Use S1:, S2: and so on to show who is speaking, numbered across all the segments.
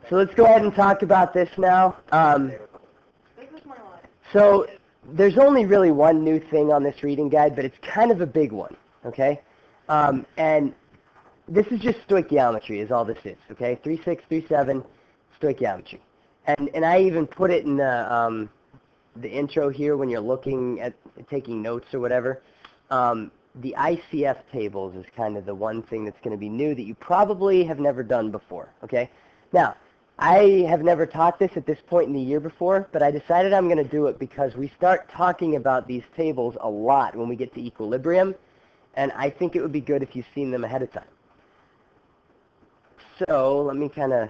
S1: So let's go ahead and talk about this now. So there's only really one new thing on this reading guide, but it's kind of a big one, okay? And this is just stoichiometry is all this is, okay? 3.6, 3.7, stoichiometry. And I even put it in the intro here when you're looking at taking notes or whatever. The ICF tables is kind of the one thing that's going to be new that you probably have never done before, okay? Now, I have never taught this at this point in the year before, but I decided I'm going to do it because we start talking about these tables a lot when we get to equilibrium, and I think it would be good if you've seen them ahead of time. So let me kind of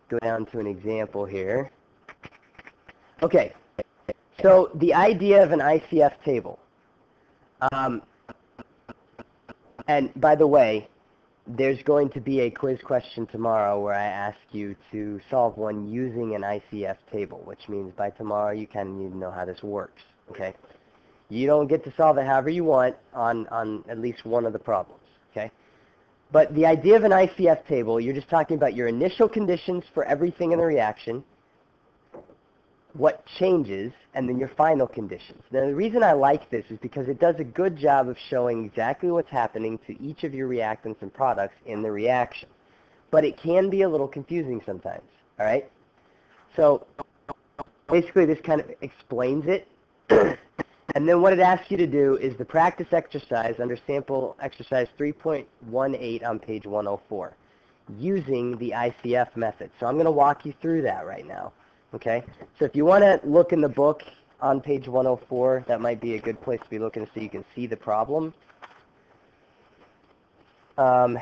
S1: go down to an example here. Okay, so the idea of an ICF table. And by the way, there's going to be a quiz question tomorrow where I ask you to solve one using an ICF table, which means by tomorrow you kind of need to know how this works, okay? You don't get to solve it however you want on at least one of the problems, okay? But the idea of an ICF table, you're just talking about your initial conditions for everything in the reaction, what changes, and then your final conditions. Now, the reason I like this is because it does a good job of showing exactly what's happening to each of your reactants and products in the reaction. But it can be a little confusing sometimes, all right? So basically this kind of explains it. And then what it asks you to do is the practice exercise under sample exercise 3.18 on page 104 using the ICF method. So I'm going to walk you through that right now. Okay, so if you want to look in the book on page 104, that might be a good place to be looking so you can see the problem. But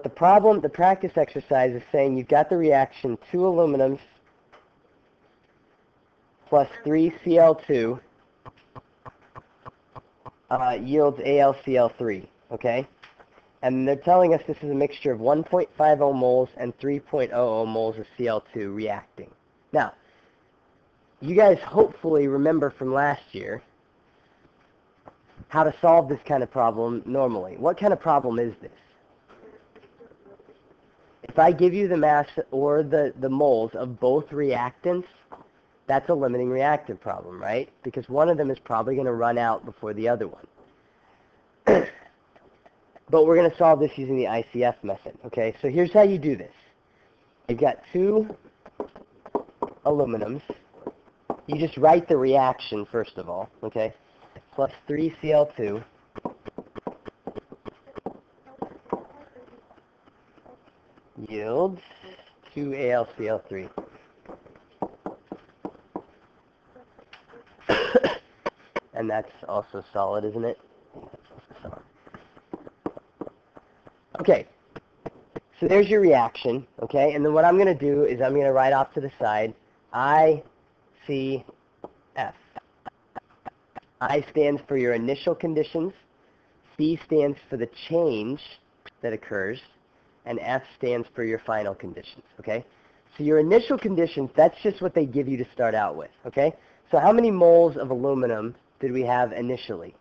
S1: the problem, the practice exercise is saying you've got the reaction 2 aluminums plus 3 Cl2 yields AlCl3, okay? And they're telling us this is a mixture of 1.50 moles and 3.00 moles of Cl2 reacting. Now, you guys hopefully remember from last year how to solve this kind of problem normally. What kind of problem is this? If I give you the mass or the moles of both reactants, that's a limiting reactant problem, right? Because one of them is probably going to run out before the other one. But we're going to solve this using the ICF method, okay? So here's how you do this. You've got 2 aluminums. You just write the reaction first of all, okay? Plus 3 Cl2 yields 2 AlCl3. And that's also solid, isn't it? Okay, so there's your reaction, okay? And then what I'm going to do is I'm going to write off to the side ICF. I stands for your initial conditions, C stands for the change that occurs, and F stands for your final conditions, okay? So your initial conditions, that's just what they give you to start out with, okay? So how many moles of aluminum did we have initially?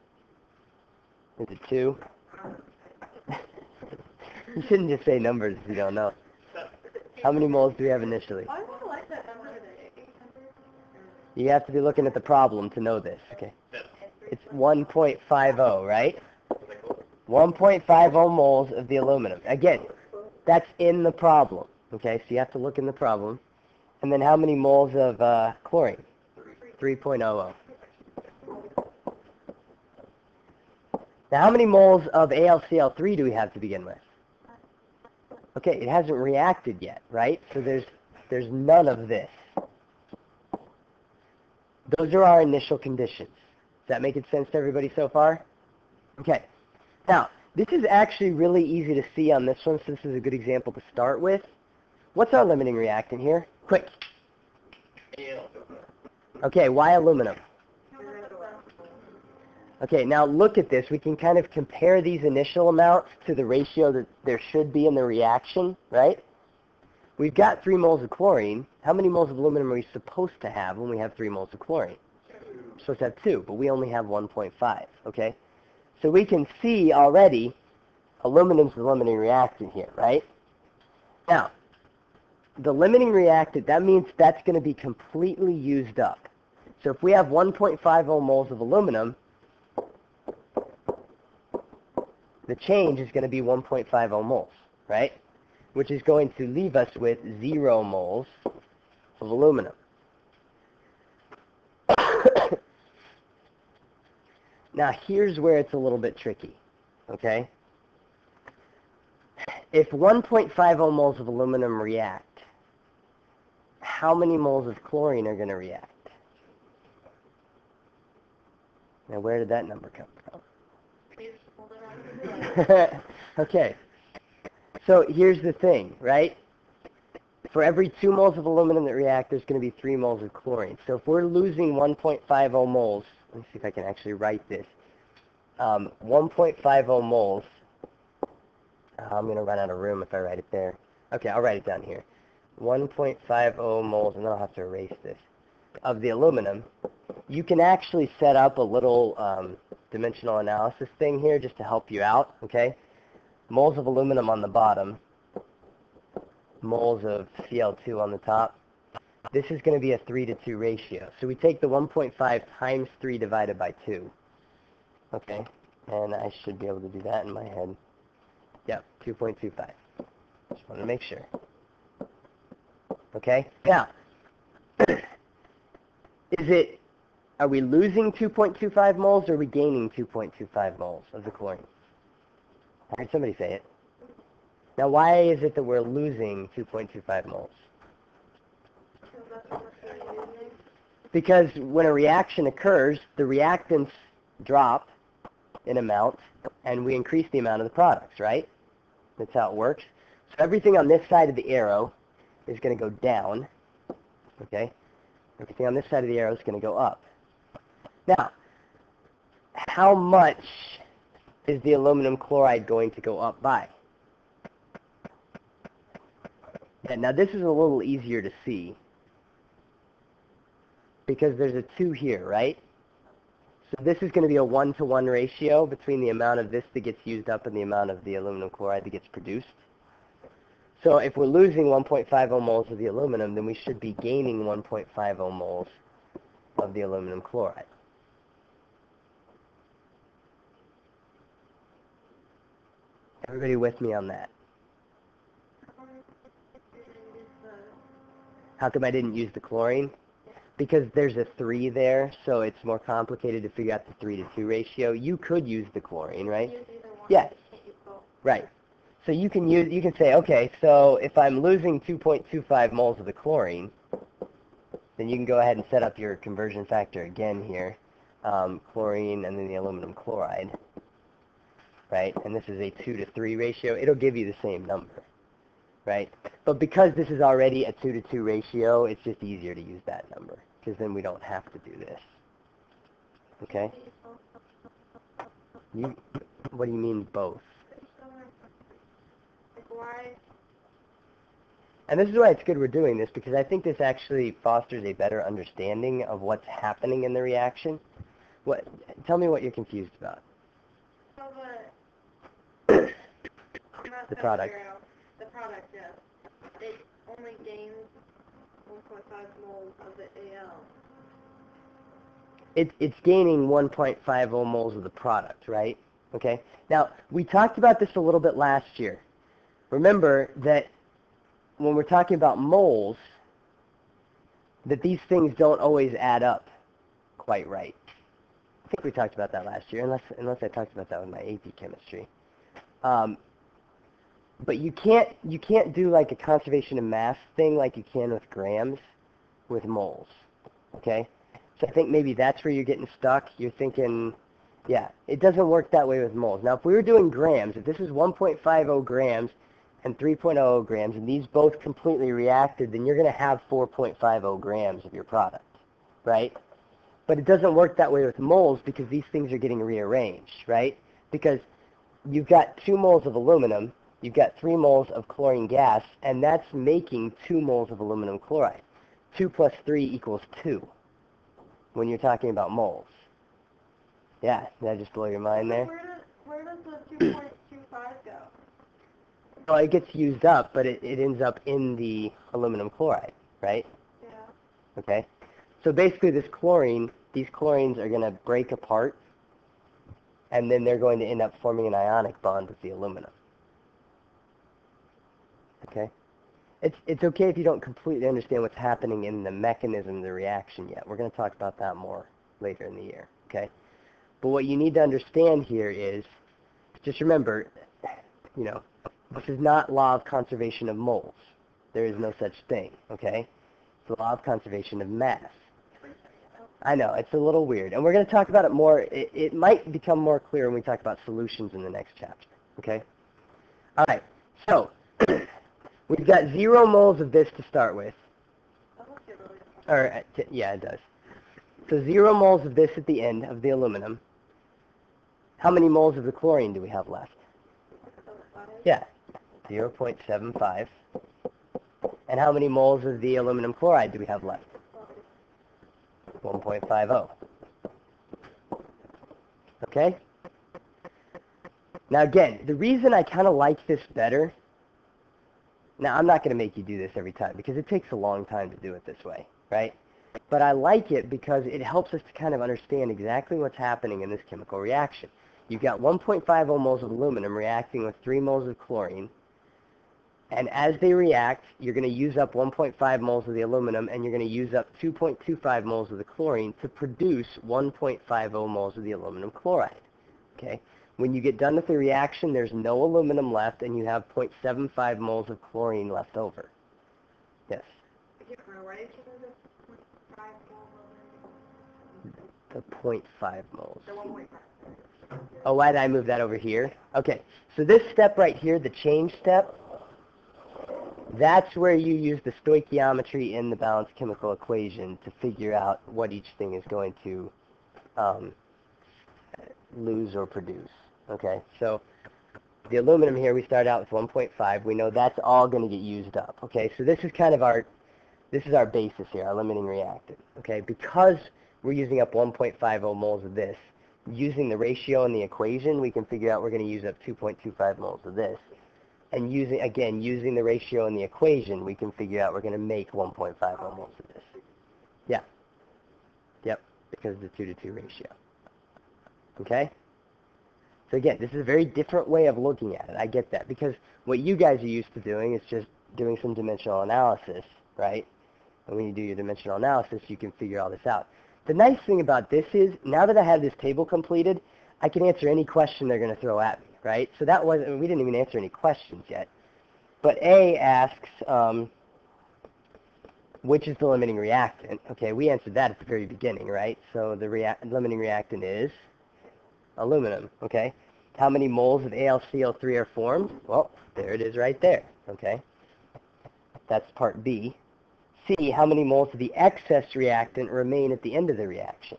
S1: Is it 2? You shouldn't just say numbers if you don't know. How many moles do we have initially?
S2: I really like that number today.
S1: You have to be looking at the problem to know this, okay? It's 1.50, right? 1.50 moles of the aluminum. Again, that's in the problem, okay? So you have to look in the problem. And then how many moles of chlorine? 3.00. Now how many moles of AlCl3 do we have to begin with? Okay, it hasn't reacted yet, right? So there's none of this. Those are our initial conditions. Does that make sense to everybody so far? Okay. Now, this is actually really easy to see on this one, so this is a good example to start with. What's our limiting reactant here? Quick. Okay, why aluminum? Okay, now look at this. We can kind of compare these initial amounts to the ratio that there should be in the reaction, right? We've got 3 moles of chlorine. How many moles of aluminum are we supposed to have when we have 3 moles of chlorine? We're supposed to have 2, but we only have 1.5, okay? So we can see already aluminum's the limiting reactant here, right? Now, the limiting reactant, that means that's going to be completely used up. So if we have 1.50 moles of aluminum, the change is going to be 1.50 moles, right? Which is going to leave us with 0 moles of aluminum. Now, here's where it's a little bit tricky, okay? If 1.50 moles of aluminum react, how many moles of chlorine are going to react? Now, where did that number come from? Okay. So here's the thing, right? For every 2 moles of aluminum that react, there's going to be 3 moles of chlorine. So if we're losing 1.50 moles, let me see if I can actually write this. 1.50 moles, I'm going to run out of room if I write it there. Okay, I'll write it down here. 1.50 moles, and then I'll have to erase this, of the aluminum. You can actually set up a little dimensional analysis thing here just to help you out, okay? Moles of aluminum on the bottom, moles of Cl2 on the top. This is going to be a 3 to 2 ratio. So we take the 1.5 times 3 divided by 2. Okay, and I should be able to do that in my head. Yep, 2.25. Just want to make sure. Okay, now, are we losing 2.25 moles or are we gaining 2.25 moles of the chlorine? I heard somebody say it. Now, why is it that we're losing 2.25 moles? Because when a reaction occurs, the reactants drop in amount, and we increase the amount of the products, right? That's how it works. So everything on this side of the arrow is going to go down, okay? Everything on this side of the arrow is going to go up. Now, how much is the aluminum chloride going to go up by? And now this is a little easier to see because there's a 2 here, right? So this is going to be a 1-to-1 ratio between the amount of this that gets used up and the amount of the aluminum chloride that gets produced. So if we're losing 1.50 moles of the aluminum, then we should be gaining 1.50 moles of the aluminum chloride. Everybody with me on that? How come I didn't use the chlorine? Because there's a 3 there, so it's more complicated to figure out the 3 to 2 ratio. You could use the chlorine, right? Yes. Right. So you can say, okay, so if I'm losing 2.25 moles of the chlorine, then you can go ahead and set up your conversion factor again here, chlorine and then the aluminum chloride, right? And this is a 2 to 3 ratio. It'll give you the same number, right? But because this is already a 2 to 2 ratio, it's just easier to use that number because then we don't have to do this. Okay? What do you mean both?
S2: Why?
S1: And this is why it's good we're doing this, because I think this actually fosters a better understanding of what's happening in the reaction. Tell me what you're confused about.
S2: So
S1: The product.
S2: The product, yes. It only gains 1.5 moles of the AL.
S1: It's gaining 1.50 moles of the product, right? Okay. Now, we talked about this a little bit last year. Remember that when we're talking about moles, that these things don't always add up quite right. I think we talked about that last year, unless I talked about that with my AP chemistry. But you can't do like a conservation of mass thing like you can with grams with moles. Okay? So I think maybe that's where you're getting stuck. You're thinking, yeah, it doesn't work that way with moles. Now, if we were doing grams, if this is 1.50 grams and 3.00 grams, and these both completely reacted, then you're going to have 4.50 grams of your product, right? But it doesn't work that way with moles because these things are getting rearranged, right? Because you've got 2 moles of aluminum, you've got 3 moles of chlorine gas, and that's making 2 moles of aluminum chloride. 2 plus 3 equals 2 when you're talking about moles. Yeah, did I just blow your mind there?
S2: Where does the 2.25 go?
S1: Well, it gets used up, but it ends up in the aluminum chloride, right?
S2: Yeah.
S1: Okay. So basically these chlorines are going to break apart, and then they're going to end up forming an ionic bond with the aluminum. Okay? It's okay if you don't completely understand what's happening in the mechanism of the reaction yet. We're going to talk about that more later in the year. Okay? But what you need to understand here is, just remember, this is not law of conservation of moles. There is no such thing. Okay? It's the law of conservation of mass. I know, it's a little weird. And we're going to talk about it more. It might become more clear when we talk about solutions in the next chapter. Okay? All right. So, we've got 0 moles of this to start with. Yeah, it does. So 0 moles of this at the end of the aluminum. How many moles of the chlorine do we have left? Yeah, 0.75. And how many moles of the aluminum chloride do we have left? 1.50. Okay? Now again, the reason I kind of like this better, now I'm not going to make you do this every time because it takes a long time to do it this way, right? But I like it because it helps us to kind of understand exactly what's happening in this chemical reaction. You've got 1.50 moles of aluminum reacting with 3 moles of chlorine. And as they react, you're going to use up 1.5 moles of the aluminum, and you're going to use up 2.25 moles of the chlorine to produce 1.50 moles of the aluminum chloride. Okay? When you get done with the reaction, there's no aluminum left, and you have 0.75 moles of chlorine left over. Yes? The 0.5 moles. Oh, why did I move that over here? Okay, so this step right here, the change step, that's where you use the stoichiometry in the balanced chemical equation to figure out what each thing is going to lose or produce. Okay, so the aluminum here, we start out with 1.5. We know that's all going to get used up. Okay, so this is kind of our basis here, our limiting reactant. Okay, because we're using up 1.50 moles of this, using the ratio in the equation, we can figure out we're going to use up 2.25 moles of this. And using the ratio in the equation, we can figure out we're going to make 1.50 moles of this. Yeah. Yep, because of the 2 to 2 ratio. Okay? So again, this is a very different way of looking at it. I get that. Because what you guys are used to doing is just doing some dimensional analysis, right? And when you do your dimensional analysis, you can figure all this out. The nice thing about this is, now that I have this table completed, I can answer any question they're going to throw at me, right? So that wasn't, we didn't even answer any questions yet. But A asks, which is the limiting reactant? Okay, we answered that at the very beginning, right? So the limiting reactant is aluminum, okay? How many moles of AlCl3 are formed? Well, there it is right there, okay? That's part B. C, how many moles of the excess reactant remain at the end of the reaction?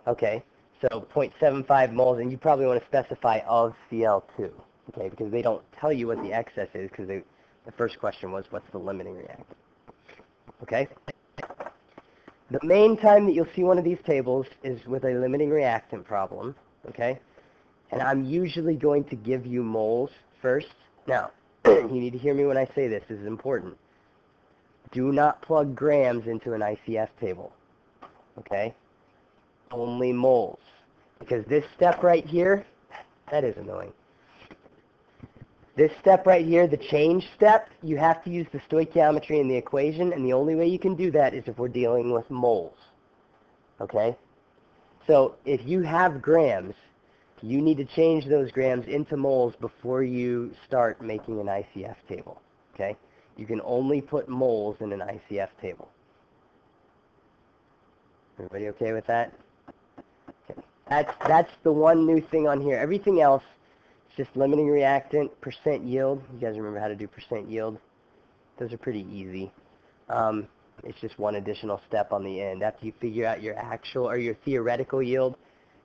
S1: Okay, so 0.75 moles, and you probably want to specify of Cl2, okay, because they don't tell you what the excess is, because the first question was, what's the limiting reactant? Okay? The main time that you'll see one of these tables is with a limiting reactant problem, okay? And I'm usually going to give you moles first. Now, you need to hear me when I say this. This is important. Do not plug grams into an ICF table, okay? Only moles. Because this step right here, that is annoying. This step right here, the change step, you have to use the stoichiometry in the equation, and the only way you can do that is if we're dealing with moles, okay? So if you have grams, you need to change those grams into moles before you start making an ICF table, okay? You can only put moles in an ICF table. Everybody okay with that? Okay. That's the one new thing on here. Everything else is just limiting reactant, percent yield. You guys remember how to do percent yield? Those are pretty easy. It's just one additional step on the end. After you figure out your actual or your theoretical yield,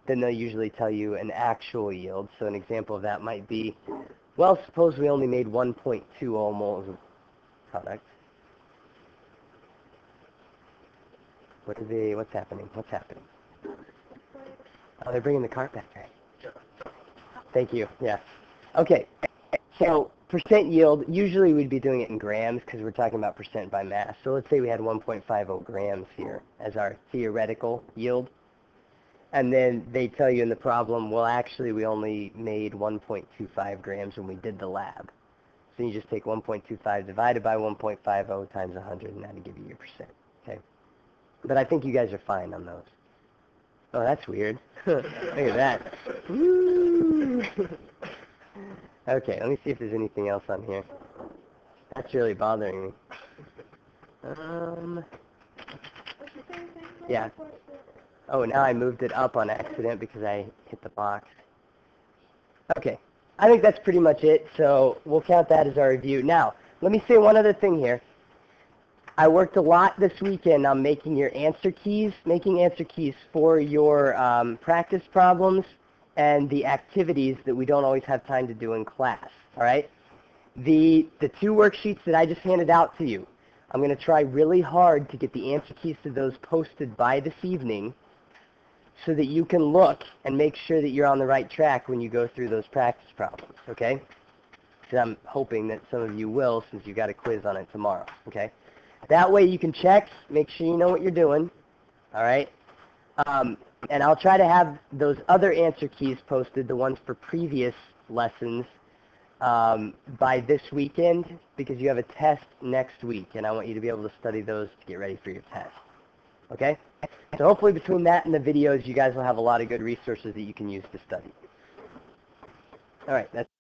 S1: then they'll usually tell you an actual yield. So an example of that might be, well, suppose we only made 1.20 moles of product. What's happening? What's happening? They're bringing the cart back, right? Thank you. Yeah. Okay. So percent yield, usually we'd be doing it in grams because we're talking about percent by mass. So let's say we had 1.50 grams here as our theoretical yield. And then they tell you in the problem, well, actually, we only made 1.25 grams when we did the lab. So you just take 1.25 divided by 1.50 times 100, and that'll give you your percent. Okay. But I think you guys are fine on those. Oh, that's weird. Look at that. Woo! Okay, let me see if there's anything else on here. That's really bothering me. Yeah. Oh, now I moved it up on accident because I hit the box. Okay, I think that's pretty much it, so we'll count that as our review. Now, let me say one other thing here. I worked a lot this weekend on making your answer keys, for your practice problems and the activities that we don't always have time to do in class, all right? The two worksheets that I just handed out to you, I'm going to try really hard to get the answer keys to those posted by this evening so that you can look and make sure that you're on the right track when you go through those practice problems, okay? Because I'm hoping that some of you will since you got a quiz on it tomorrow, okay? That way you can check, make sure you know what you're doing, all right? And I'll try to have those other answer keys posted, the ones for previous lessons, by this weekend because you have a test next week, and I want you to be able to study those to get ready for your test, okay? So hopefully between that and the videos, you guys will have a lot of good resources that you can use to study. All right, that's